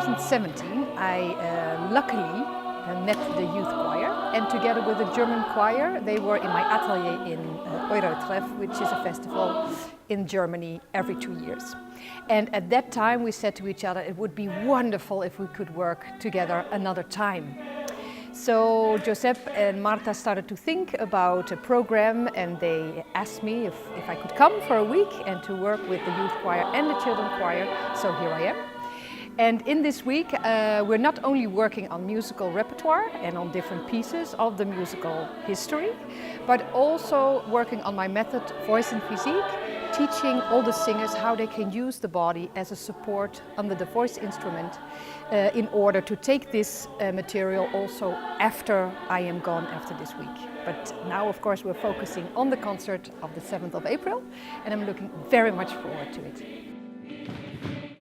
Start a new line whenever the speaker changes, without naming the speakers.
2017, I luckily met the youth choir, and together with the German choir, they were in my atelier in Eurotreff, which is a festival in Germany every 2 years. And at that time we said to each other, it would be wonderful if we could work together another time. So Josep and Marta started to think about a program, and they asked me if I could come for a week and to work with the youth choir and the children choir. So here I am. And in this week we're not only working on musical repertoire and on different pieces of the musical history, but also working on my method Voice and Physique, teaching all the singers how they can use the body as a support under the voice instrument in order to take this material also after I am gone after this week. But now, of course, we're focusing on the concert of the 7th of April, and I'm looking very much forward to it.